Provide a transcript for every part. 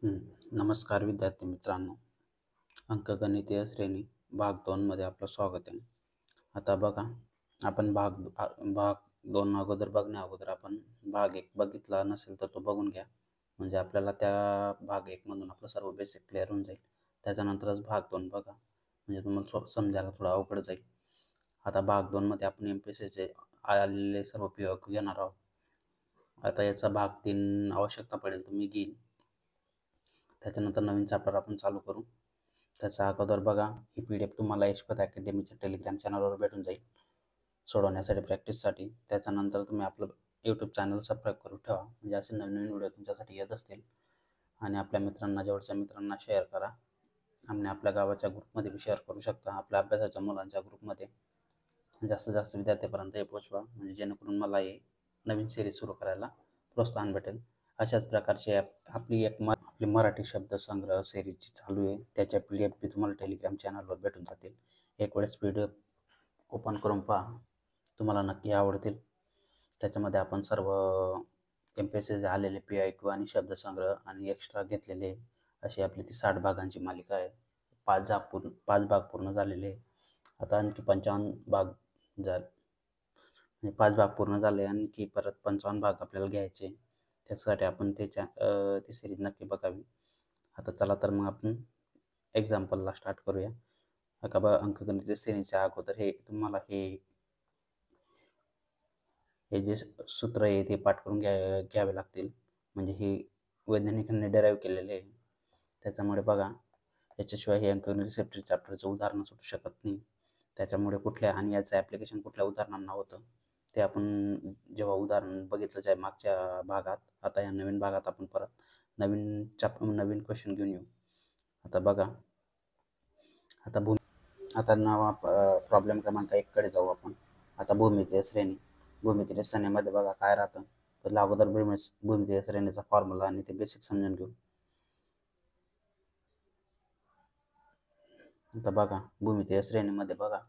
हं. नमस्कार विद्यार्थी मित्रांनो. अंकगणितीय श्रेणी भाग 2 मध्ये आपलं स्वागत आहे. आता बघा, आपण भाग 2 अगोदर बघण्या अगोदर आपण भाग 1 बघितला नसेल तर तो बघून घ्या. म्हणजे आपल्याला त्या भाग 1 मधून आपलं सर्व बेसिक क्लिअर होऊन जाईल. त्याच्यानंतरच भाग 2 बघा. म्हणजे तुम्हाला समजायला थोडं अवघड जाईल. आता भाग 2 मध्ये आपण एम-पी-एस-सीचे आलेले सर्व पी-ओ-क्यू घेणार आहोत. आता याचा भाग 3 आवश्यकता पडेल तर मी घेईन. त्याच्यानंतर नवीन चॅप्टर आपण चालू करू. त्याच्या अगोदर बघा, ही पी-डी-एफ तुम्हाला यशपथ अकॅडमीच्या टेलिग्राम चॅनलवर भेटून जाईल सोडवण्यासाठी, प्रॅक्टिससाठी. त्याच्यानंतर तुम्ही आपलं यूट्यूब चॅनल सबस्क्राईब करून ठेवा, म्हणजे असे नवीन नवीन व्हिडिओ तुमच्यासाठी येत असतील. आणि आपल्या मित्रांना, जवळच्या मित्रांना शेअर करा. आणि आपल्या गावाच्या ग्रुपमध्ये बी शेअर करू शकता. आपल्या अभ्यासाच्या मुलांच्या ग्रुपमध्ये जास्तीत जास्त विद्यार्थ्यांपर्यंत हे पोचवा, म्हणजे जेणेकरून मला हे नवीन सिरीज सुरू करायला प्रोत्साहन भेटेल. अशाच प्रकारची आपली मराठी शब्दसंग्रह सिरीज चालू आहे. त्याच्या पी-डी-एफ बी तुम्हाला टेलिग्राम चॅनलवर भेटून जातील. एक वेळेस पी-डी-एफ ओपन करून पहा, तुम्हाला नक्की आवडतील. त्याच्यामध्ये आपण सर्व एम-पी-एस-सीचे आलेले पी-आय-क्यू आणि शब्दसंग्रह आणि एक्स्ट्रा घेतलेले अशी आपली ती 60 भागांची मालिका आहे. 5 भाग पूर्ण झालेले. आता आणखी 55 भाग म्हणजे 5 भाग पूर्ण झाले, आणखी परत 55 भाग आपल्याला घ्यायचे. त्यासाठी आपण ती सिरीज नक्की बघावी. आता चला तर मग आपण एक्झाम्पलला स्टार्ट करूया. आता बघा, अंकगणित श्रेणीच्या अगोदर तुम्हाला हे जे सूत्र आहे ते पाठ करून घ्यावे लागतील. म्हणजे हे वैज्ञानिकांनी डेराईव्ह केलेले आहे. त्याच्यामुळे बघा, याच्याशिवाय हे अंकगणित सेफ्टी चॅप्टरचं उदाहरण सुटू शकत नाही. त्याच्यामुळे आणि याचं ॲप्लिकेशन कुठल्या उदाहरणांना होतं ते आपण जेव्हा उदाहरण बघितलं आहे मागच्या भागात, आता या नवीन भागात आपण परत नवीन क्वेश्चन घेऊन येऊ. आता बघा, आता प्रॉब्लेम क्रमांक 1 कडे जाऊ आपण. आता भूमितीय श्रेणी. भूमितीय श्रेणीमध्ये बघा काय राहतं. तर अगोदर भूमितीय श्रेणीचा फॉर्म्युला आणि ते बेसिक समजून घेऊ. आता बघा, भूमितीय श्रेणीमध्ये बघा,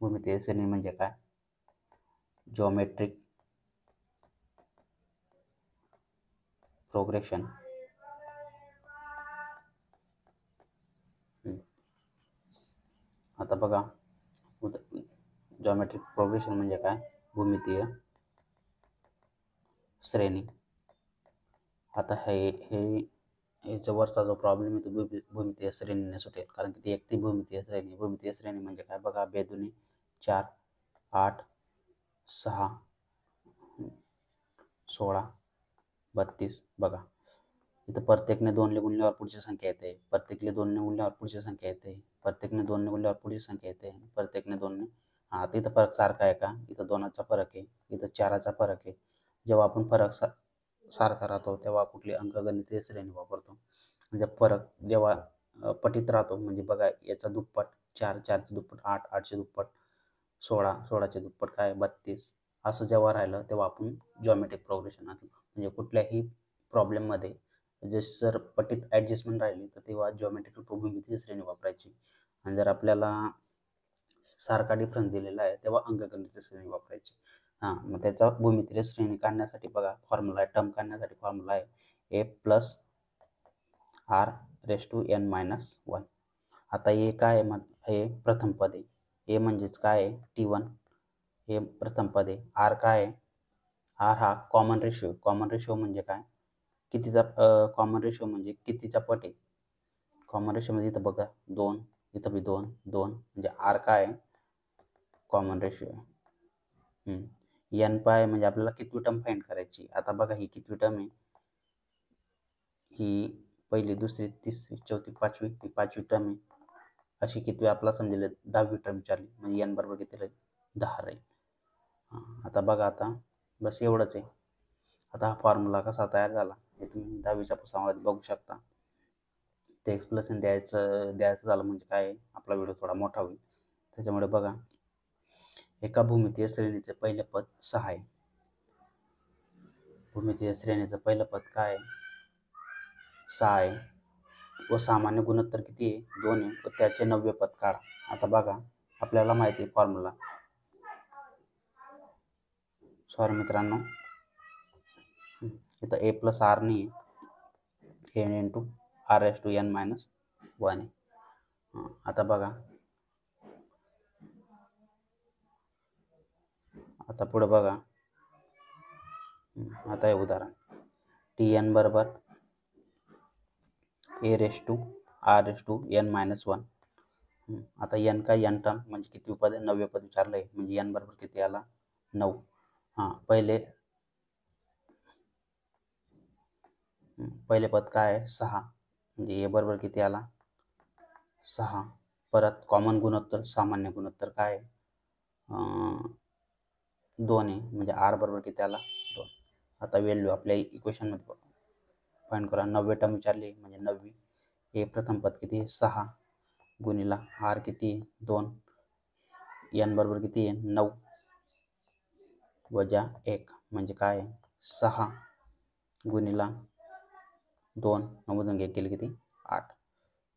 भूमितीय श्रेणी म्हणजे काय? Geometric progression. आता बघा, जिओमेट्रिक प्रोग्रेशन म्हणजे काय? भूमितीय श्रेणी. आता ह्याच्या वरचा जो प्रॉब्लेम आहे तो भूमितीय श्रेणीने सुटेल, कारण की ती भूमितीय श्रेणी. भूमितीय श्रेणी म्हणजे काय बघा, बेदुनी 4, 8, 6, 16, 32. बघा, इथं प्रत्येकने 2 ने गुणल्यावर पुढची संख्या येते, प्रत्येकने 2 ने गुणल्यावर पुढची संख्या येते, प्रत्येकने 2 ने गुणल्यावर पुढची संख्या येते, प्रत्येकने 2 ने. आता इथं फरक सारखा आहे का? इथं 2चा फरक आहे, इथं 4चा फरक आहे. जेव्हा आपण फरक सारखा राहतो तेव्हा कुठली अंकगणितीय श्रेणी वापरतो. म्हणजे फरक जेव्हा पटीत राहतो, म्हणजे बघा, याचा दुप्पट 4, 4चे दुप्पट 8, 8चे दुप्पट 16, 16चे दुप्पट काय 32. असं जेव्हा राहिलं तेव्हा आपण जिओमेट्रिक प्रोग्रेशन म्हणजे कुठल्याही प्रॉब्लेममध्ये जर पटीत ॲडजस्टमेंट राहिली तर तेव्हा जिओमेट्रिकल भूमितीय श्रेणी वापरायची. आणि जर आपल्याला सारखा डिफरन्स दिलेला आहे तेव्हा अंकगणितीय श्रेणी वापरायची. मग त्याचा भूमितीय श्रेणी काढण्यासाठी बघा फॉर्म्युला आहे, टर्म काढण्यासाठी फॉर्म्युला आहे a plus r raise to n minus 1. आता हे काय आहे? मग हे प्रथम पद आहे. ए म्हणजेच काय आहे? T1. हे प्रथम पद आहे. आर काय आहे? आर हा कॉमन रेशो. कॉमन रेशो म्हणजे काय? कॉमन रेशो म्हणजे कितीचा पट आहे? कॉमन रेशो म्हणजे इथं बघा 2, इथं बी 2, 2 म्हणजे आर काय आहे? कॉमन रेशो आहे. एन पाय म्हणजे आपल्याला कितवी टर्म फाइंड करायची. आता बघा, ही कितवी टर्म आहे? ही पहिली, दुसरी, तिसरी, चौथी, पाचवी. ही 5वी टर्म आहे. अशी कितवी आपला समजेल? 10वी टर्म विचारली म्हणजे एन बरोबर किती राहील? 10 राहील. आता बघा, आता बस एवढंच आहे. आता हा फॉर्म्युला कसा तयार झाला हे तुम्ही 10वीच्या पुस्तकामध्ये बघू शकता. ते एक्सप्लेनेशन द्यायचं झालं म्हणजे काय, आपला व्हिडिओ थोडा मोठा होईल. त्याच्यामुळे बघा, एका भूमितीय श्रेणीचे पहिले पद 6 आहे. भूमितीय श्रेणीचं पहिलं पद काय आहे? 6 आहे. व सामान्य गुणोत्तर किती आहे? 2 आहे. व त्याचे 9वे पद काढा. आता बघा, आपल्याला माहिती आहे फॉर्म्युला. सॉरी मित्रांनो, इथं ए प्लस आर नाही, एन इंटू r⁻n-1 आहे. आता बघा, आता पुढे बघा, आता हे उदाहरण tn बरोबर a⁻r⁻n-1. आता n काय n टर्म म्हणजे किती पद आहे? 9वे पद विचारलं आहे, म्हणजे n बरोबर किती आला? 9. पहिले पद काय आहे? 6, म्हणजे a बरोबर किती आला? 6. परत कॉमन गुणोत्तर, सामान्य गुणोत्तर काय आहे? 2 आहे, म्हणजे r बरोबर किती आला? 2. आता व्हॅल्यू आपल्या इक्वेशनमध्ये फाइंड करा. 9वे टर्म विचारली, म्हणजे 9वी. हे प्रथम पद किती आहे? 6 गुणिला r किती आहे? 2. n बरोबर किती आहे? 9 वजा 1, म्हणजे काय आहे? 6 गुणिला 2, 9 मधून 1 गेले किती? 8.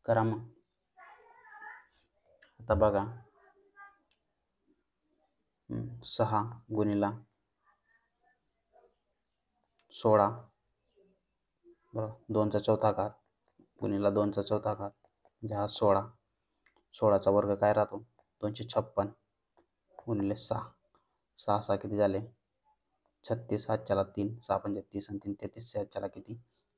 करा मग. आता बघा, 6 गुणिला 16 बरोबर, 2चा चौथा घात गुणिला 2चा चौथा घात, म्हणजे हा 16. 16चा वर्ग काय राहतो? 256 गुणिले 6. 6 6 किती झाले? 36. 7च्याला 3, 6 पंजे 30 आणि 3 33. 7च्याला किती?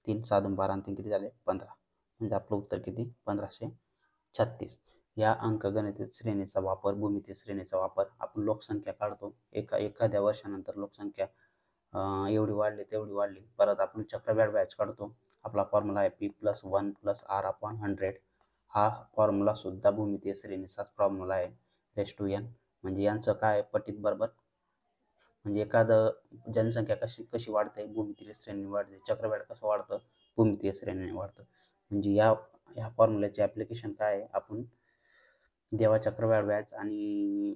3, 6 2 12 आणि 3 किती झाले? 15. म्हणजे आपलं उत्तर किती? 1536. या अंकगणित श्रेणीचा वापर, भूमितीय श्रेणीचा वापर आपण लोकसंख्या काढतो. एखाद्या वर्षानंतर लोकसंख्या एवढी वाढली तेवढी वाढली. परत आपण चक्रवाढ व्याज काढतो. आपला फॉर्म्युला आहे p+1 + r/100. हा फॉर्म्युला सुद्धा भूमितीय श्रेणीचाच फॉर्म्युला आहे. n म्हणजे यांचं काय पटीत बरोबर, म्हणजे एखादं जनसंख्या कशी वाढते? भूमितीय श्रेणी वाढते. चक्रवाढ कसं वाढतं? भूमितीय श्रेणीने वाढतं. म्हणजे या फॉर्म्युल्याचे ॲप्लिकेशन काय आहे? आपण जेव्हा चक्रवाढ व्याज आणि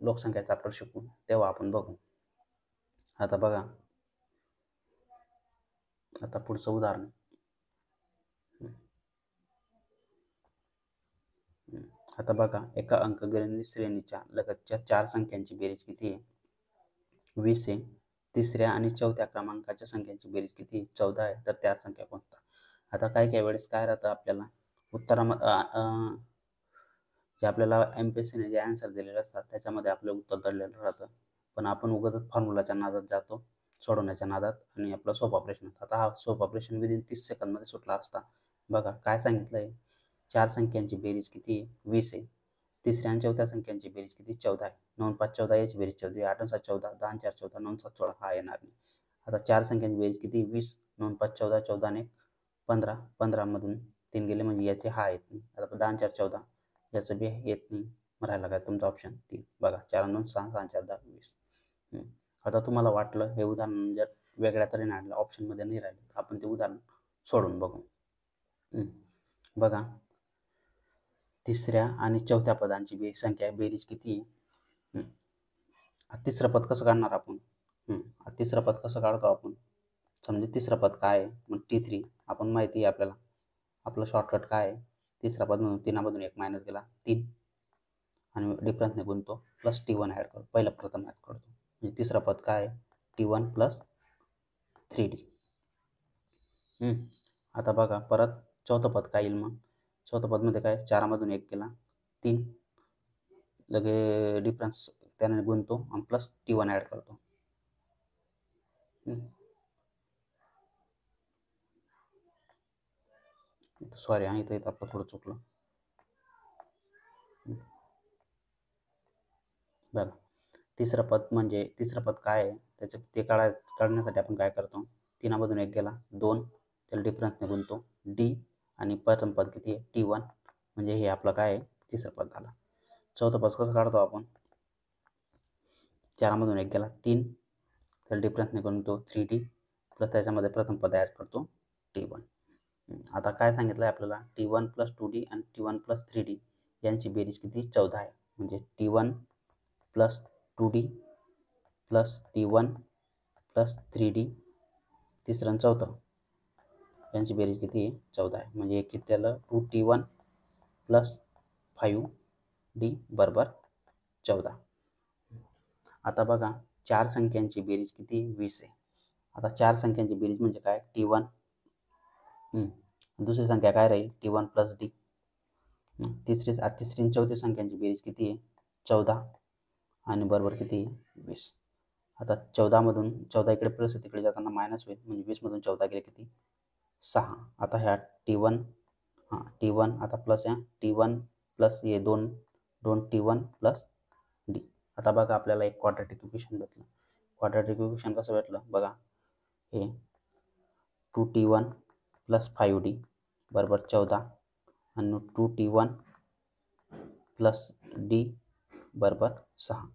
लोकसंख्या चॅप्टर शिकू तेव्हा आपण बघू. आता बघा, आता पुढचं उदाहरण. आता बघा, एका अंकगणित श्रेणीच्या लगतच्या 4 संख्यांची बेरीज किती आहे? 20 आहे. तिसऱ्या आणि चौथ्या क्रमांकाच्या संख्यांची बेरीज किती आहे? 14 आहे. तर त्या संख्या कोणता? आता काही वेळेस काय राहतं आपल्याला उत्तरामध्ये, जे आपल्याला एमपीएससीने जे आन्सर दिलेले असतात त्याच्यामध्ये आपलं उत्तर दडलेलं राहतं, पण आपण उगाच फॉर्म्युलाच्या नादात जातो, सोडवण्याच्या नादात, आणि आपलं सोप ऑपरेशन. आता हा सोप ऑपरेशन विदिन 30 सेकंदमध्ये सुटला असता. बघा काय सांगितलं आहे? 4 संख्यांची बेरीज किती आहे? 20 आहे. तिसऱ्या आणि चौथ्या संख्यांची बेरीज किती? 14 आहे. 9 5 14 याची बेरीज 14, 8 7 14, 10 4 14, 9 7 16 हा येणार नाही. आता 4 संख्यांची बेरीज किती? 20. 9 5 14, 14 आणि 15, 15 मधून 3 गेले म्हणजे याचे हा येत नाही. आता 10 4 14 याचं बी येत नाही. राहिला काय तुमचा ऑप्शन 3. बघा 4 2 6, 6 4 10 20. आता तुम्हाला वाटलं हे उदाहरण जर वेगळ्या तऱ्हेने आणलं, ऑप्शनमध्ये नाही राहिलं, आपण ते उदाहरण सोडून बघू. बघा, तिसऱ्या आणि चौथ्या पदांची संख्या बेरीज किती आहे? तिसरं पद कसं काढणार आपण? तिसरं पद कसं काढतो आपण? समजा तिसरं पद काय आहे? मग T3 आपण माहिती आहे आपल्याला. आपलं शॉर्टकट काय आहे? तिसरा पद म्हणून 3 मधून 1 मायनस गेला 3 आणि डिफरन्सने गुणतो प्लस T1 ॲड करतो. पहिलं प्रथम ॲड करतो, म्हणजे तिसरं पद काय आहे? T1 + 3D. आता बघा, परत चौथं पद काय येईल? मग चौथं पदमध्ये काय? 4 मधून 1 गेला 3, लगे डिफरन्स त्याने गुणतो आणि प्लस T1 ॲड करतो. सॉरी, इथं आपलं थोडं चुकलं. बघा, तिसरं पद म्हणजे तिसरं पद काय आहे त्याचं ते काढण्यासाठी आपण काय करतो? 3 मधून 1 गेला 2, त्याला डिफरन्सने गुणतो D, आणि प्रथम पद किती आहे? T1, म्हणजे हे आपलं काय आहे? तिसरं पद झालं. चौथं पद कसं काढतो आपण? 4 मधून 1 गेला 3, त्याला डिफरन्सने गुणतो 3D, प्लस त्याच्यामध्ये प्रथम पद ॲड करतो T1. आता काय सांगितलं आहे आपल्याला? T1 + 2D आणि T1 + 3D यांची बेरीज किती? 14 आहे. म्हणजे T1 + 2D + T1 + 3D, तिसरं आणि चौथं यांची बेरीज किती आहे? 14 आहे. म्हणजे एक किती झालं? 2T1 + 5D बरोबर 14. आता बघा, 4 संख्यांची बेरीज किती? 20 आहे. आता 4 संख्यांची बेरीज म्हणजे काय? T1. दुसरी संख्या काय राहील T1 प्लस डी. तिसरी आणि चौथी संख्यांची बेरीज किती आहे 14 आणि बरोबर किती आहे 20. आता 14मधून 14 इकडे प्लस आहे तिकडे जाताना मायनस होईल म्हणजे 20मधून 14 गेले किती 6. आता ह्या T1 T1 आता प्लस आहे T1 प्लस हे दोन T1 प्लस डी. आता बघा आपल्याला एक क्वाड्रॅटिक इक्वेशन भेटलं. क्वाड्रॅटिक इक्वेशन कसं भेटलं बघा, हे 2T1 प्लस 5D बरोबर 14 आणि 2T1 प्लस डी बरोबर 6.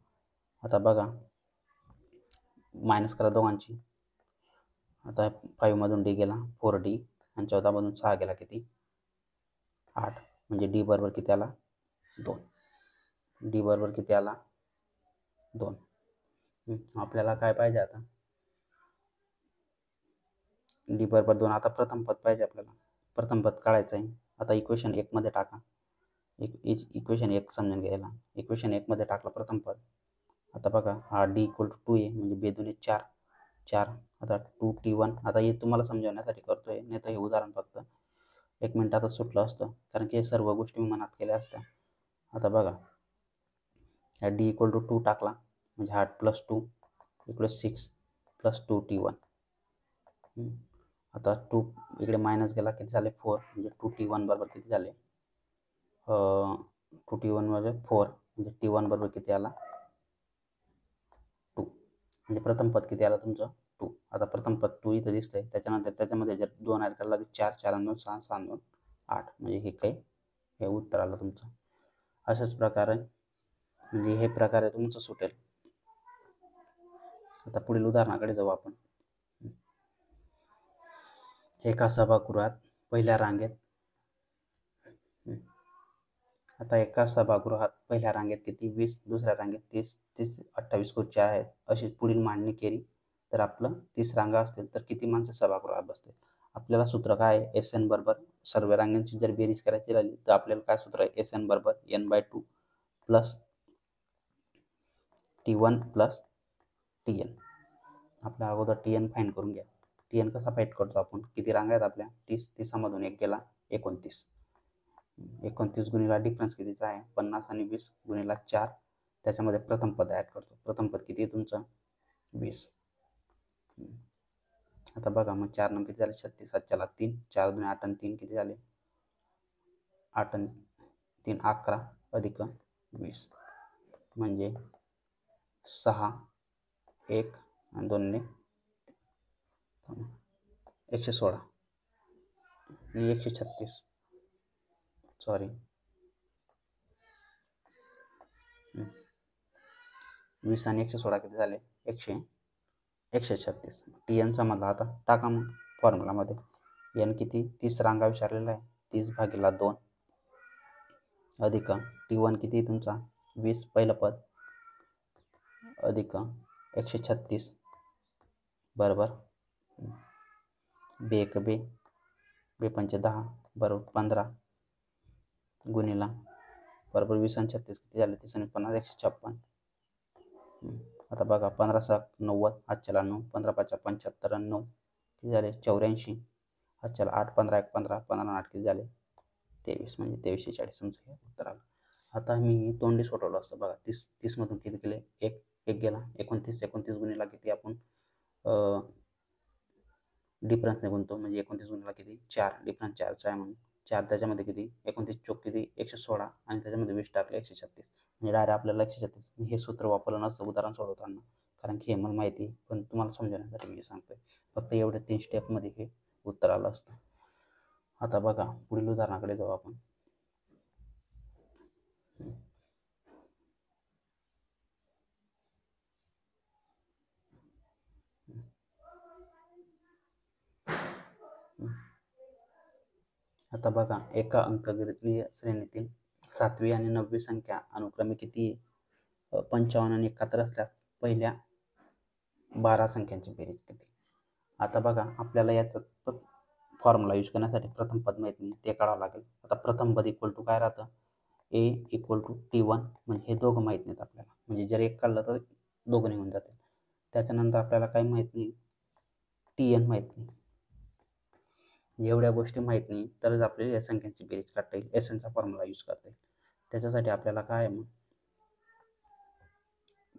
आता बघा मायनस करा दोघांची. आता 5मधून डी गेला 4D आणि 14मधून 6 गेला किती 8 म्हणजे डी बरोबर किती आला 2. डी बरोबर किती आला 2. आपल्याला काय पाहिजे आता डी बरोबर 2. आता प्रथम पद पाहिजे आपल्याला, प्रथम पद काढायचं आहे. आता इक्वेशन 1 मध्ये टाका. इक्वेशन 1 समजून घ्यायला इक्वेशन 1 मध्ये टाकलं प्रथम पद. आता बघा हा डी इक्वल टू 2 आहे म्हणजे बेदोन्ही 4. आता 2T1 आता हे तुम्हाला समजवण्यासाठी करतोय, नाही तर हे उदाहरण फक्त 1 मिनिटातच सुटलं असतं कारण की हे सर्व गोष्टी मी मनात केल्या असत्या. आता बघा डी इक्वल टू 2 टाकला म्हणजे 8 प्लस 2 इकडे 6 प्लस 2T1. आता 2 इकडे मायनस गेला किती झाले 4 म्हणजे 2T1 बरोबर किती झाले 2T1 म्हणजे 4 म्हणजे T1 बरोबर किती आला 2 म्हणजे प्रथम पद किती आला तुमचं 2. आता प्रथम पद 2 इथं दिसतंय, त्याच्यानंतर त्याच्यामध्ये जर 2 ॲड करायला लागले 4 4 आणि 2 6 6 आणि 2 8 म्हणजे हे काही हे उत्तर आलं तुमचं. अशाच प्रकारे म्हणजे हे प्रकारे तुमचं सुटेल. आता पुढील उदाहरणाकडे जाऊ आपण. एका सभागृहात पहिल्या रांगेत आता एका सभागृहात पहिल्या रांगेत किती 20, दुसऱ्या रांगेत 30, 28 खुर्च्या आहेत अशी पुढील मांडणी केली तर आपलं 30 रांगा असतील तर किती माणसं सभागृहात बसतील. आपल्याला सूत्र काय आहे SN बरोबर सर्व रांगांची जर बेरीज करायची राहिली तर आपल्याला काय सूत्र आहे SN बरोबर n/2 plus T1 plus TN. आपल्या अगोदर TN फाईंड करून घ्या. TN कसा फाईंड करतो आपण, किती रांगा आहेत आपल्या 30, 30मधून 1 गेला 29. 29 गुणिला डिफरन्स कितीचा आहे 50 आणि 20 गुणिला 4 त्याच्यामध्ये प्रथम पद ॲड करतो. प्रथम पद किती आहे तुमचं 20. आता बघा मग 4 नंबर किती झाले 36, 7 3 4 2 8 आणि 3 किती झाले 8 आणि 3 11 अधिक 20 म्हणजे 6 1 आणि 2 ने 116 आणि 136 सॉरी 20 आणि 116 किती झाले 136. TN समजला. आता टाका मग फॉर्म्युलामध्ये एन किती 30 रांगा विचारलेला आहे 30/2 अधिक T1 किती तुमचा 20 पहिलं पद अधिक 136 बरोबर बे 1 बे 5 10 बरोबर 15 गुणिला बरोबर 20 आणि 36 किती झाले 30 आणि 50 156. आता बघा 15 7 90 आजच्याला 9 15 5 75 आणि 9 किती झाले 84. आजच्याला 8 15 1 15 15 8 किती झाले 23 म्हणजे 2340 तुमचं हे उत्तर आलं. आता मी तोंडी सोडवलं असतं बघा 30 मधून किती केले 1 गेला 29 गुणिला किती आपण डिफरन्सने गुणतो म्हणजे 29 गुणिला किती 4 डिफरन्स 4चा आहे म्हणून 4 त्याच्यामध्ये किती 29 चोक किती 116 आणि त्याच्यामध्ये 20 टाकले 136 म्हणजे डायरेक्ट आपल्याला 136. हे सूत्र वापरलं नसतं उदाहरण सोडवताना कारण की हे मला माहिती आहे, पण तुम्हाला समजण्यासाठी मी सांगतोय फक्त एवढ्या 3 स्टेपमध्ये हे उत्तर आलं असतं. आता बघा पुढील उदाहरणाकडे जाऊ आपण. आता बघा एका अंकगणितीय श्रेणीतील 7वी आणि 9वी संख्या अनुक्रमे किती 55 आणि 71 असल्यास पहिल्या 12 संख्यांची बेरीज किती. आता बघा आपल्याला याचा फॉर्म्युला यूज करण्यासाठी प्रथम पद माहीत नाही ते काढावं लागेल. आता प्रथम पद इक्वल टू काय राहतं A इक्वल टू T1 म्हणजे हे दोघं माहीत नाहीत आपल्याला म्हणजे जर एक काढलं तर दोघं निघून जातील. त्याच्यानंतर आपल्याला काही माहीत नाही TN माहीत नाही. एवढ्या गोष्टी माहीत नाही तरच आपल्याला या संख्यांची बेरीज काढता येईल, एसएनचा फॉर्म्युला यूज करता येईल. त्याच्यासाठी आपल्याला काय आहे, मग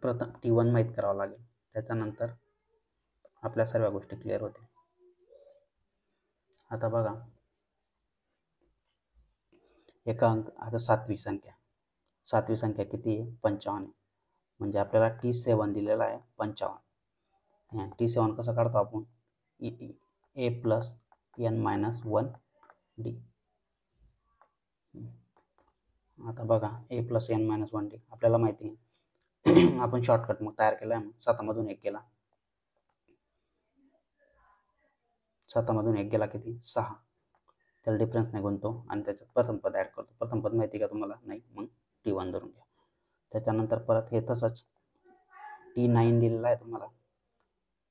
प्रथम T1 माहीत करावं लागेल, त्याच्यानंतर आपल्या सर्व गोष्टी क्लिअर होतील. आता बघा, एका आता सातवी संख्या किती आहे? 55. म्हणजे आपल्याला T7 दिलेला आहे 55. T7 कसं काढतो आपण? a plus n-1d. आता बघा, a प्लस n-1d आपल्याला माहिती आहे. आपण शॉर्टकट मग तयार केला आहे. 7मधून 1 गेला, 7मधून 1 गेला किती? 6. त्याला डिफरन्स नाही गुणतो आणि त्याच्यात प्रथम पद ॲड करतो. प्रथम पद माहिती का तुम्हाला? नाही, मग T1 धरून घ्या. त्याच्यानंतर परत हे तसंच T9 दिलेला आहे तुम्हाला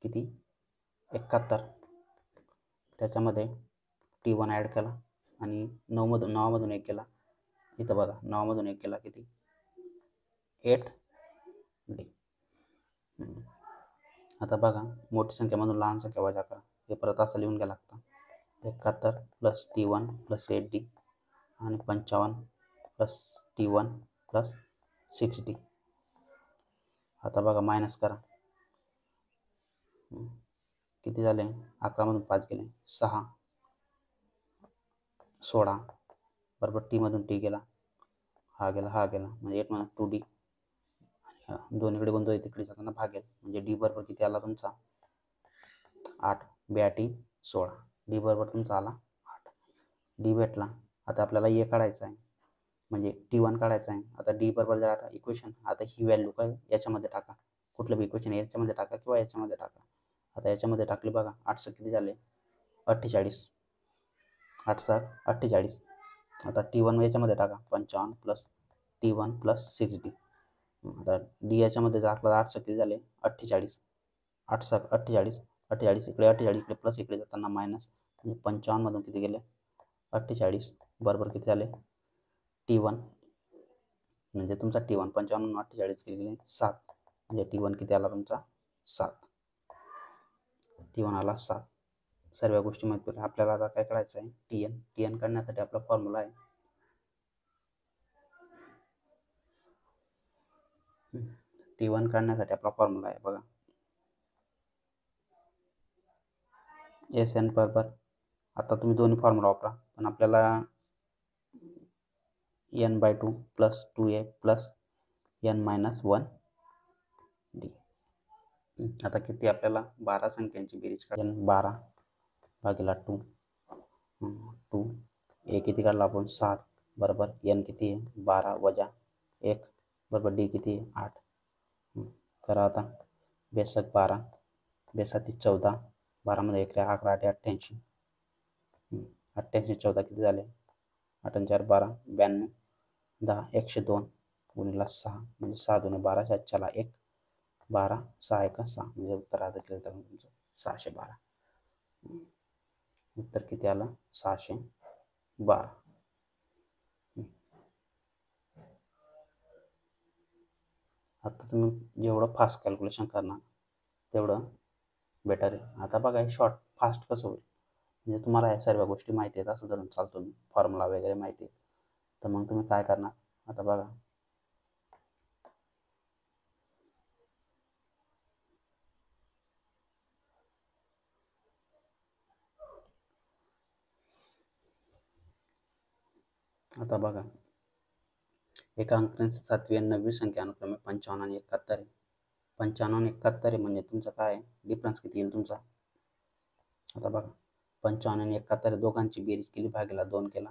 किती? 71. त्याच्यामध्ये T1 ॲड केला आणि 9मधून 1 गेला. इथं बघा, 9मधून 1 गेला किती? 8d. आता बघा, मोठी संख्येमधून लहान संख्या वजा करा. हे परत असं लिहून घ्या लागतं. 71 प्लस T1 प्लस 8d आणि 55 प्लस T1 प्लस 6d. आता बघा, मायनस करा. किती झाले? 11मधून 5 गेले, 6. 16 बरोबर T मधून T गेला, हा गेला म्हणजे 8मधून 2d. दोन्हीकडे गुणतोय, तिकडे जाताना भागेल म्हणजे d बरोबर किती आला तुमचा? 8. 82 16. d बरोबर तुमचा आला 8. d भेटला. आता आपल्याला a काढायचा आहे, म्हणजे T1 काढायचा आहे. आता d बरोबर जर इक्वेशन, आता ही व्हॅल्यू काय याच्यामध्ये टाका, कुठलं बी इक्वेशन याच्यामध्ये टाका किंवा याच्यामध्ये टाका. आता याच्यामध्ये टाकली बघा, 8 किती झाले? 48. 8 48. आता T1 याच्यामध्ये टाका, 55 प्लस T1 प्लस 6d. आता d याच्यामध्ये टाकला, 8 किती झाले? 48. 8 48. 48 इकडे 48 इकडे प्लस, इकडे जाताना मायनस, म्हणजे 55मधून किती गेले? 48 बरोबर किती झाले? T1 म्हणजे तुमचा T1 55 48 किती गेले? 7. म्हणजे T1 किती आला तुमचा? 7. T1 आला 7. सर्व गोष्टी माहिती पडल्या. आपल्याला आता काय करायचं आहे? TN काढण्यासाठी आपला फॉर्म्युला आहे T1 काढण्यासाठी आपला फॉर्म्युला आहे बघा, SN बरोबर, आता तुम्ही दोन्ही फॉर्म्युला वापरा, पण आपल्याला n/2 plus 2a plus n-1d. आता किती आपल्याला? 12 संख्यांची बेरीज काढ. 12 भागिला 2. 2 a किती काढला आपण? 7 बरोबर n किती आहे? 12 वजा 1 बरोबर d किती आहे? 8. करा आता, बेसक 12 बेसाती 14, 12मध्ये 1 11 8 88. 88 14 किती झाले? 8 4 12 92. 10 102 गुणिला 6 म्हणजे 6 2 12 7 1 12 6 1 6 म्हणजे उत्तर आता केलं तर तुमचं 612. उत्तर किती आलं? 612. आता तुम्ही जेवढं फास्ट कॅल्क्युलेशन करणार तेवढं बेटर आहे. आता बघा, हे फास्ट कसं होईल, म्हणजे तुम्हाला या सर्व गोष्टी माहिती आहेत असं धरून चालतो मी, फॉर्म्युला वगैरे माहिती आहे, तर मग तुम्ही काय करणार? आता बघा, आता बघा, एका अंकांची 7वी आणि 9वी संख्या अनुक्रमे 55 आणि 71 आहे. 55 आणि 71 आहे म्हणजे तुमचा काय डिफरन्स किती येईल तुमचा? आता बघा, 55 आणि 71 दोघांची बेरीज केली, भागीला 2 केला.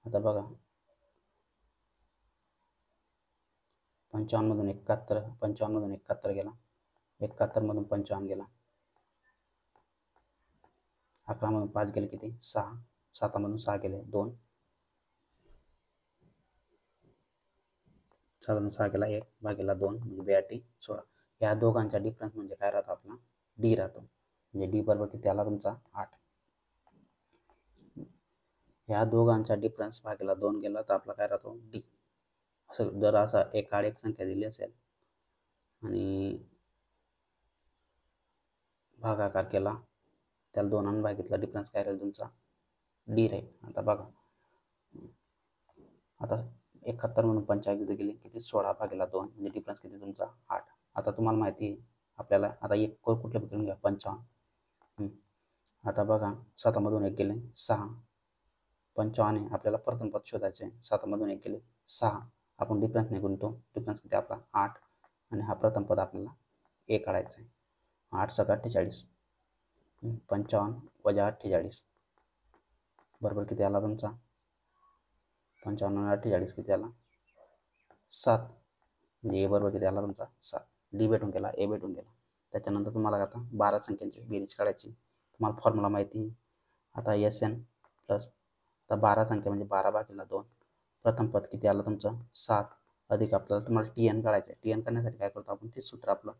आता बघा, 55 मधून 71 गेला, 71 मधून 55 गेला, 11 मधून 5 गेले किती? 6. 7 मधून 6 गेले 2, 7 मधून 6 गेला 1 भागीला 2 म्हणजे 82 16. या दोघांचा डिफरन्स म्हणजे काय राहतो आपला? d राहतो. म्हणजे d बरोबर किती आला तुमचा? 8. ह्या दोघांचा डिफरन्स भागीला 2 गेला तर आपला काय राहतो? d. असं जर असा एकाआड एक संख्या दिली असेल आणि भागाकार केला, त्याला 2 भागितला, डिफरन्स काय राहील तुमचा? डी राहील. आता बघा, आता 71 म्हणून 85 गेले किती, 16/2 म्हणजे डिफरन्स किती तुमचा 8. आता तुम्हाला माहिती आहे आपल्याला, आता एक कुठल्या पकडून घ्या 55. आता बघा 7मधून 1 गेले 6, 55 आहे. आपल्याला प्रथम पद शोधायचे आहे. 7मधून 1 गेले 6, आपण डिफरन्स नाही गुणतो, डिफरन्स किती आपला 8 आणि हा प्रथम पद आपल्याला ए काढायचा आहे. 8 × 48, 55 - 48 बरोबर किती आला तुमचा 55 - 48 किती आला 7. म्हणजे ए बरोबर किती आला तुमचा 7. डी भेटून गेला, ए भेटून गेला. त्याच्यानंतर तुम्हाला आता 12 संख्यांची बेरीज काढायची. तुम्हाला फॉर्म्युला माहिती आहे. आता एस एन प्लस, आता 12 संख्या म्हणजे 12/2. प्रथम पद किती आलं तुमचं 7, अधिक आपल्याला तुम्हाला टी एन काढायचं आहे. टी एन काढण्यासाठी काय करतो आपण, ते सूत्र आपलं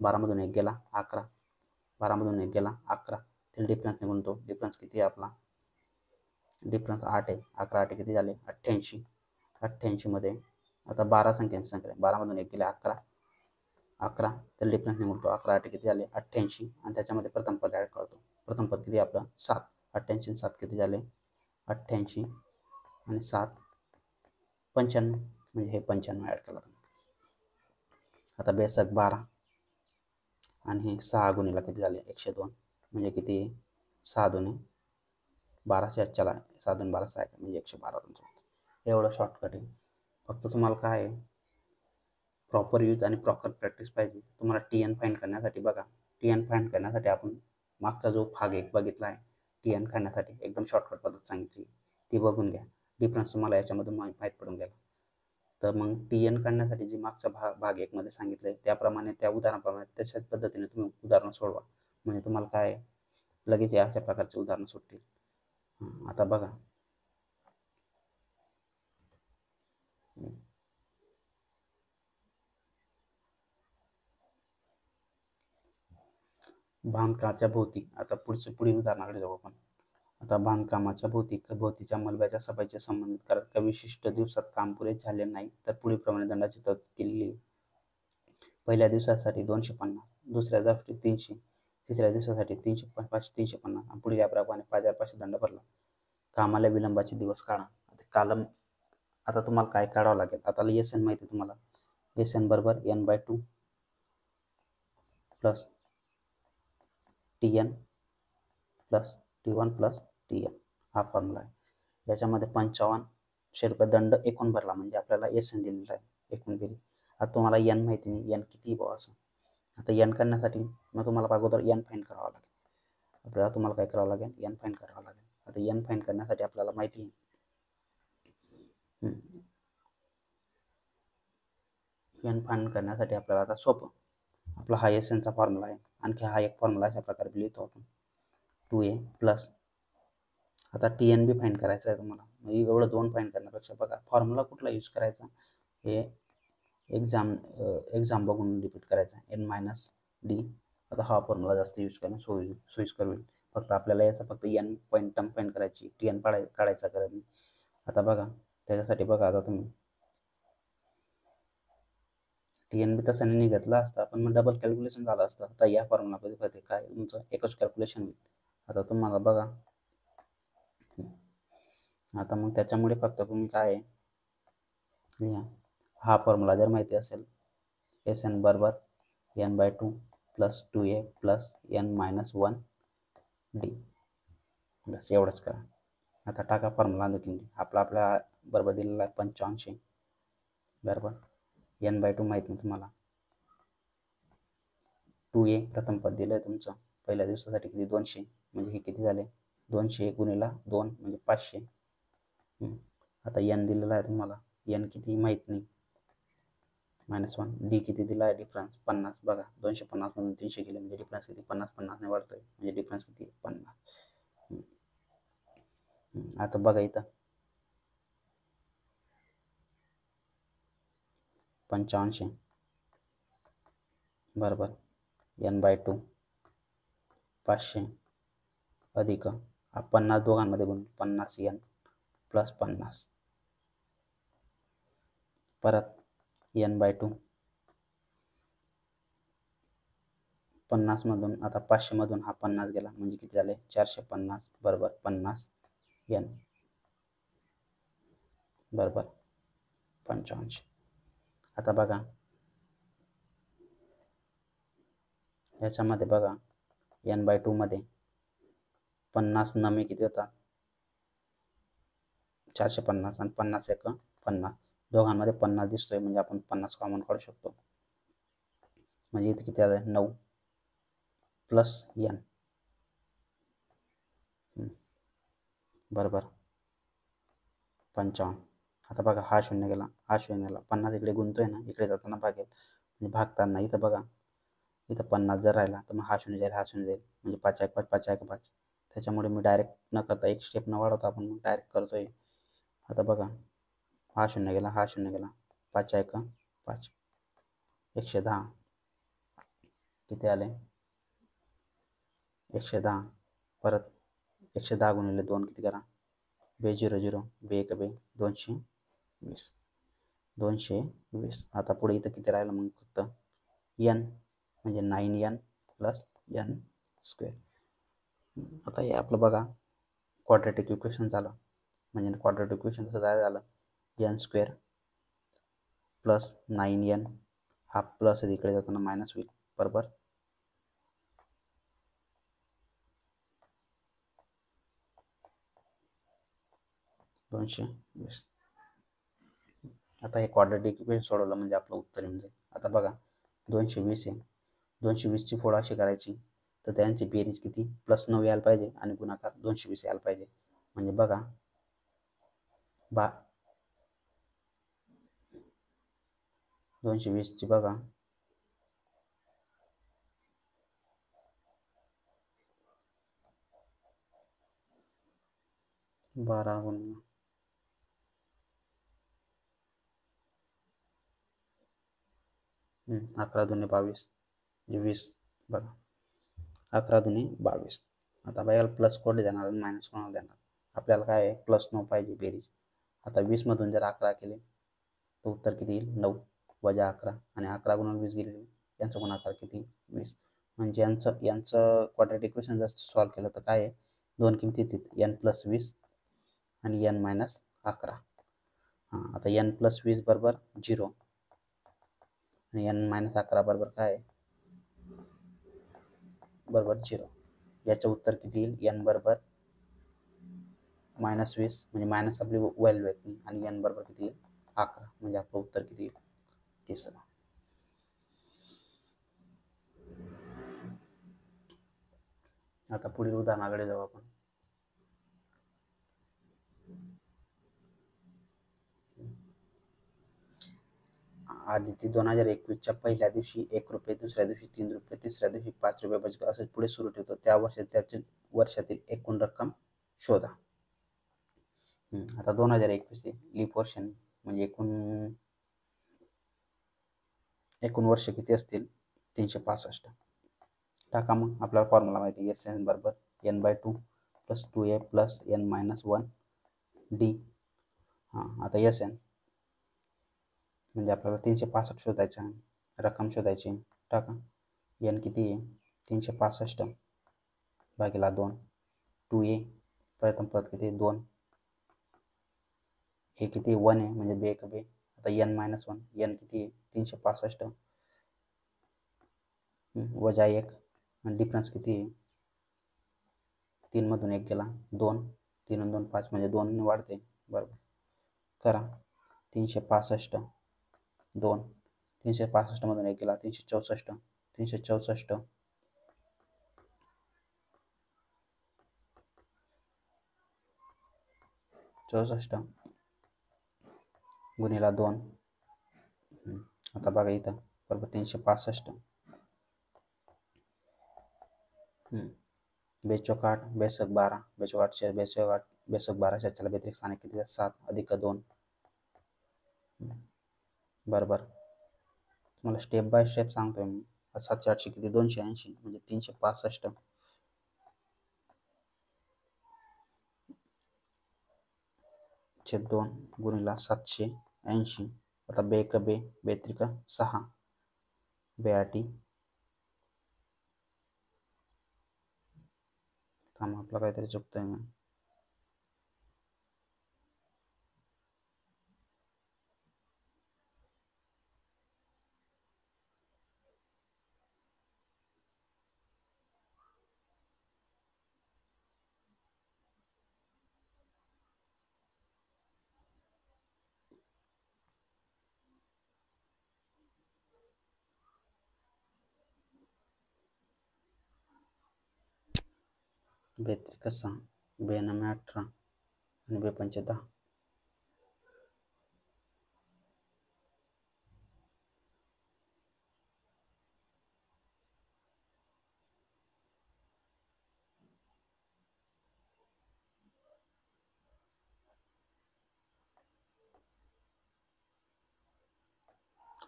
12मधून 1 गेला 11, 12मधून 1 गेला 11, ते डिफरन्स निघून तो डिफरन्स किती आहे आपला, डिफरन्स 8 आहे. 11 8 किती झाले 88. 88 मध्ये आता 12 संख्यांची संख्या, 12मधून 1 गेले 11, 11 तर डिफरन्स निघून तो 11 8 किती झाले 88 आणि त्याच्यामध्ये प्रथम पद ॲड करतो. प्रथम पद किती आपलं 7, 88 आणि 7 किती झाले 88 आणि 7 95, म्हणजे हे 95 ॲड केला. आता बेसक 12 आणि हे 6 गुणिला किती झाले 102, म्हणजे किती 6 दुणे 1200, 6 दुणे 12 6 म्हणजे 112 तुमचं. एवढं शॉर्टकट आहे. फक्त तुम्हाला काय आहे, प्रॉपर यूज आणि प्रॉपर प्रॅक्टिस पाहिजे. तुम्हाला टी एन फाइंड करण्यासाठी बघा, टी एन फाइंड करण्यासाठी आपण मागचा जो भाग 1 बघितला आहे, टी एन काढण्यासाठी एकदम शॉर्टकट पद्धत सांगितली, ती बघून घ्या. डिफरन्स तुम्हाला याच्यामधून माहीत पडून गेला. तर मग टी एन काढण्यासाठी जी मागचा भाग 1 मध्ये सांगितलं आहे त्याप्रमाणे, त्या उदाहरणाप्रमाणे तशाच पद्धतीने तुम्ही उदाहरणं सोडवा. म्हणजे तुम्हाला काय लगेच या अशा प्रकारचे उदाहरणं सुटतील. आता बघा, बांधकामाच्या भोवती, आता पुढील उदाहरणाकडे जाऊ आपण. आता बांधकामाच्या भोवतीच्या मलब्याच्या सफाईचे संबंधित कारण का विशिष्ट दिवसात काम पुरे झाले नाही तर पुढीलप्रमाणे दंडाची तरतूद केलेली आहे. पहिल्या दिवसासाठी 250, दुसऱ्या दिवसासाठी 300, तिसऱ्या दिवसासाठी 350 आणि पुढील याप्रमाणे 5500 दंड भरला. कामाला विलंबाचे दिवस काढा. कालम, आता तुम्हाला काय काढावं लागेल, आता एस एन माहिती आहे तुम्हाला, एस एन बरोबर n/2 plus T N plus T1 plus T N, हा फॉर्म्युला आहे. याच्यामध्ये 5500 रुपये दंड एकूण भरला, म्हणजे आपल्याला एस एन दिलेला आहे एकूण बेरीज. आता तुम्हाला एन माहिती नाही, एन किती बुवा असं. आता एन करण्यासाठी मग तुम्हाला अगोदर एन फाइंड करावं लागेल. आपल्याला तुम्हाला काय करावं लागेल, एन फाइंड करावं लागेल. आता एन फाइंड करण्यासाठी आपल्याला माहिती आहे, एन फाइंड करण्यासाठी आपल्याला आता सोपं, आपला हा एस एनचा फॉर्म्युला आहे. आणखी हा एक फॉर्म्युला अशा प्रकारे लिहितो आपण, 2a प्लस, आता टी एन बी फाइंड करायचं आहे तुम्हाला. मग एवढं 2 फाइंड करण्यापेक्षा बघा फॉर्म्युला कुठला यूज करायचा, हे एक्झाम बघून रिपीट करायचा, n-d. आता हा फॉर्म्युला जास्त यूज करणं सोयीस्कर होईल. फक्त आपल्याला याचा फक्त एन पॉईंट टर्म फाइंड करायची, टी एन काढायचा गरज नाही. आता बघा त्याच्यासाठी बघा, आता तुम्ही टी एन बी तसं नाही निघतला असता, पण मग डबल कॅल्क्युलेशन झालं असतं. आता या फॉर्म्युलामध्ये काय तुमचं एकच कॅल्क्युलेशन होईल. आता तुम्हाला बघा, आता मग त्याच्यामुळे फक्त तुम्ही काय लिहा, हा फॉर्म्युला जर माहिती असेल, एस एन बरोबर n/2 plus 2a plus n-1 D, बस एवढंच करा. आता टाका फॉर्म्युला देखील, आपल्या बरोबर दिलेला आहे 85 बरोबर, n/2 माहीत नाही तुम्हाला, 2a प्रथम पद दिलं आहे तुमचं पहिल्या दिवसासाठी किती 200, म्हणजे हे किती झाले 200 गुणिला 2 म्हणजे 500. आता n दिलेला आहे तुम्हाला, n किती माहीत नाही, -1. डी किती दिला आहे डिफरन्स 50. बघा 250 मधून 300 गेले म्हणजे डिफरन्स किती 50 ने वाढतोय, म्हणजे डिफरन्स किती 50. आता बघा इथं 85 बरोबर n/2 500 अधिक 50 दोघांमध्ये गुण 50n प्लस 50, परत n/2 50 मधून, आता 500 मधून हा 50 गेला म्हणजे किती झाले 450 बरोबर 50 एन बरोबर 85. आता बघा याच्यामध्ये बघा n/2 मध्ये 50 नमी किती होता 450 आणि 50 एक 50 दोघांमध्ये 50 दिसतोय म्हणजे आपण 50 कॉमन काढू शकतो. म्हणजे इथे किती आलं 9 प्लस n बरोबर 55. आता बघा हा शून्य गेला हा शून्य गेला 50 इकडे गुंतोय ना इकडे जाताना भागेल म्हणजे भागताना इथं बघा इथं 50 जर राहिला तर मग हा शून्य जाईल हा शून्य जाईल म्हणजे 5 1 5 5 1 5. त्याच्यामुळे मी डायरेक्ट न करता एक स्टेप न वाढवता आपण मग डायरेक्ट करतोय. आता बघा हा शून्य गेला हा शून्य गेला 5 1 5 110 किती आले 110 परत 110 गुणिले 2 किती करा 200 बे 1 बे 220 220. आता पुढे इथं किती राहिलं मग फक्त n म्हणजे 9n प्लस n स्क्वेअर. आता हे आपलं बघा क्वाड्रॅटिक इक्वेशन झालं म्हणजे क्वाड्रॅटिक इक्वेशन कसं झालं n स्क्वेअर प्लस 9n हा प्लस इकडे जाताना मायनस होईल बरोबर 220. आता हे क्वाड्रॅटिक इक्वेशन सोडवलं म्हणजे आपलं उत्तर येऊन जाईल. आता बघा 220 आहे 220ची फोड अशी करायची तर त्यांची बेरीज किती +9 यायला पाहिजे आणि गुणाकार 220 यायला पाहिजे म्हणजे बघा 220ची बघा 12 गुणिले 11 दुने 22 म्हणजे 20 बघा 11 दुने 22. आता बघायला प्लस कोड देणार आणि मायनस कोणाला देणार आपल्याला काय आहे +9 पाहिजे बेरीज. आता 20 मधून जर 11 केले तर उत्तर किती येईल 9 वजा 11 आणि 11 गुणिले 20 गेले यांचा गुणाकार किती 20. म्हणजे यांचं क्वाड्रॅटिक इक्वेशन जर सॉल्व्ह केलं तर काय आहे दोन किमती येतील n + 20 आणि n - 11. आता n + 20 बरोबर 0 आणि n - 11 बरोबर काय बरोबर 0. याचं उत्तर किती येईल n बरोबर -20 म्हणजे मायनस आपली व्हॅल्यू येते आणि n बरोबर किती येईल 11 म्हणजे आपलं उत्तर किती येईल 3. आता पुढील उदाहरणाकडे जाऊ आपण. आदिती 2021च्या पहिल्या दिवशी 1 रुपये दुसऱ्या दिवशी 3 रुपये तिसऱ्या दिवशी 5 रुपये बचत असे पुढे सुरू ठेवतो त्या वर्षातील एकूण रक्कम शोधा. आता 2021 लीप वर्ष म्हणजे एकूण वर्ष किती असतील 365. टाका मग आपल्याला फॉर्म्युला माहिती आहे SN बरोबर n/2 + 2a + n - 1 d. आता SN म्हणजे आपल्याला 365 शोधायचं आहे रक्कम शोधायची टाका n किती आहे 365 भागिले 2 2a परत किती 2 हे किती 1 आहे म्हणजे बे 1 बे. आता n - 1 n किती आहे 365 वजा 1 आणि डिफरन्स किती आहे 3 मधून 1 गेला 2 3 आणि 2 5 म्हणजे 2 वाढते बरोबर करा 365 2 365 मधून 1 गेला 364 364 64 गुणिला 2. आता बघा इथं बरोबर 365 बेचोक 8 बेसक 12 बेचोक 8 बेसक 12 त्याला व्यतिरिक्त स्थानिक किती 7 अधिक 2 बरोबर. तुम्हाला स्टेप बाय स्टेप सांगतोय मी 7 8 किती 280 म्हणजे 365 छेद 2 गुणिला 780. आता बे 1 बे बेत्रिक 6 बेआटी थांबा आपलं काहीतरी चुकतंय मग बेत्रिक 6, बेनमे 18 आणि बेपंचे 10.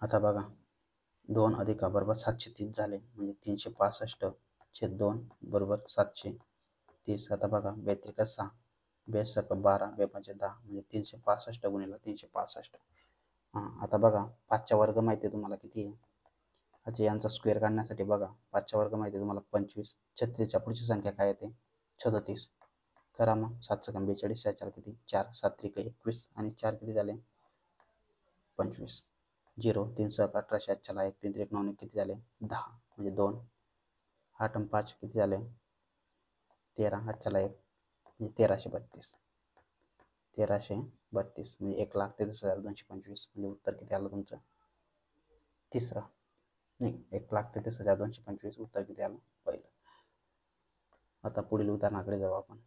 आता बघा 2 अधिक बरोबर 730 झाले, म्हणजे 365/2 बरोबर 730. आता बघा बेत्रिक 6, बेसक 12, बेपंचे 10 म्हणजे 365 गुणिले 365. हां, आता बघा 5चा वर्ग माहिती आहे तुम्हाला किती आहे. अच्छा, यांचा स्क्वेअर काढण्यासाठी बघा 5चा वर्ग माहिती आहे तुम्हाला 25. 36च्या पुढची संख्या काय येते 37. करा मग 7 × 42 4 किती 4, 7 त्रिक 21 आणि 4 किती झाले 25. 0 3 सहक 18, 8 1 3 त्रिक 9 किती झाले 10 म्हणजे 2. 8 आणि 5 किती झाले 13, 8 1 म्हणजे 1332. 1332 म्हणजे 1,33,225 म्हणजे उत्तर किती आलं तुमचं तिसरं. नाही, 1,33,225 उत्तर किती आलं पहिलं. आता पुढील उदाहरणाकडे जाऊ आपण.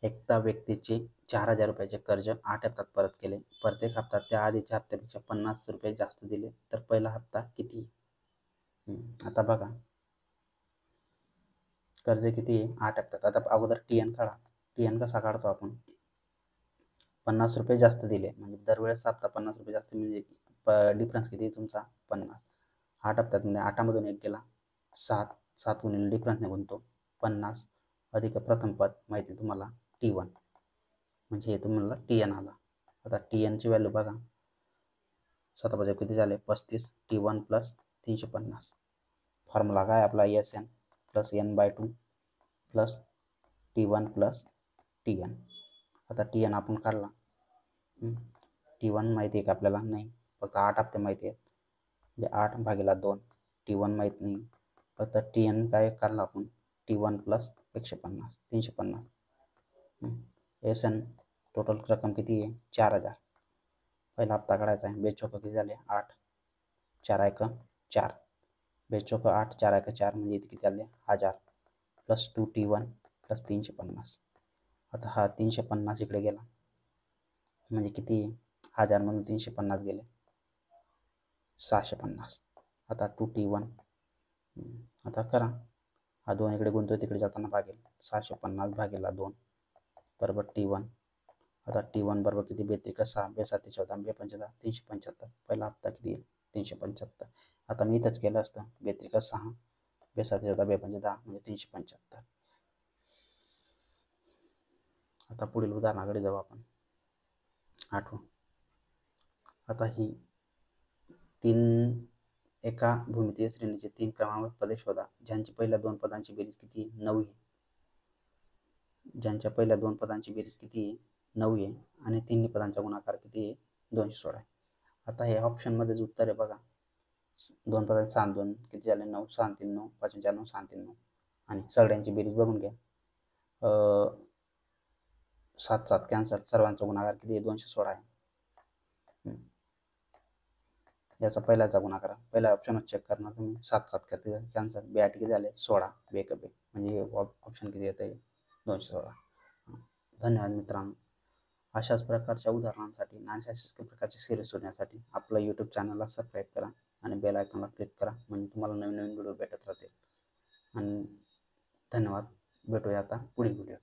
एका व्यक्तीचे 4,000 रुपयाचे कर्ज 8 हप्त्यात परत केले. प्रत्येक हप्त्यात त्या आधीच्या हप्त्यापेक्षा 50 रुपये जास्त दिले तर पहिला हप्ता किती? आता बघा कर्ज किती आहे 8 हप्त्यात. आता अगोदर TN काढा. TN कसा काढतो आपण 50 रुपये जास्त दिले म्हणजे दरवेळेस हप्ता 50 रुपये जास्त म्हणजे डिफरन्स किती आहे तुमचा 50. 8 हप्त्यात म्हणजे 8मधून 1 गेला 7, 7 गुणिले डिफरन्स निघून तो 50 अधिक प्रथम पद माहिती तुम्हाला T1 म्हणजे हे तुम्हाला TN आला. आता TNची व्हॅल्यू बघा 7 किती झाले 35. T1 plus 350. फॉर्म्युला काय आपला SN plus N/2 plus T1 plus TN. आता TN आपण काढला. T1 माहिती आहे का आपल्याला नाही, फक्त 8 हप्ते माहिती आहेत म्हणजे 8/2. T1 माहीत नाही, फक्त TN काय काढला आपण T1 प्लस 150 350. SN टोटल रक्कम किती आहे 4,000. पहिला हप्ता काढायचा आहे. बेचोक किती झाले 8, 4 1 4. बेचोक 8 4 1 4 म्हणजे इथे किती आले 1000 प्लस 2 T1 प्लस 350. आता हा 350 इकडे गेला म्हणजे किती 1000मधून 350 गेले 650. आता 2 T1 आता करा. हा 2 इकडे गुंततो तिकडे जाताना भागेल 650/2 बरोबर T1. आता T1 बरोबर किती बेत्रिक 6, बेसाती 14, बेपंचे 10 375. पहिला हप्ता किती येईल 375. आता मी इथंच केलं असतं बेत्रिक 6, बेसाती 14, बेपंचे 10 म्हणजे 375. आता पुढील उदाहरणाकडे जाऊ आपण. 8. आता ही 3 एका भूमितीय श्रेणीचे 3 क्रमांक पदे शोधा ज्यांची पहिल्या 2 पदांची बेरीज किती 9 आहे. ज्यांच्या पहिल्या 2 पदांची बेरीज किती आहे 9 आहे आणि तिन्ही पदांचा गुणाकार किती आहे 216 आहे. आता हे ऑप्शनमध्येच उत्तर आहे बघा. 2 पदांचे 6 2 किती झाले 9, 6 3 9, 5 4 9, 6 3 9 आणि सगळ्यांची बेरीज बघून घ्या. 7 7 कॅन्सल. सर्वांचा गुणाकार किती आहे 216 आहे. याचा पहिल्याचा गुणाकार पहिल्या ऑप्शनच चेक करणार तुम्ही. 7 7 किती कॅन्सल. 8 किती झाले 16 बेकबे म्हणजे ऑप्शन किती येते 216. धन्यवाद मित्रांनो. अशाच प्रकारच्या उदाहरणांसाठी आणि अशाच प्रकारची सिरीज शोधण्यासाठी आपलं यूट्यूब चॅनलला सबस्क्राईब करा आणि बेल आयकॉनला क्लिक करा म्हणजे तुम्हाला नवीन नवीन व्हिडिओ भेटत राहतील. आणि धन्यवाद. भेटूया आता पुढील व्हिडिओ.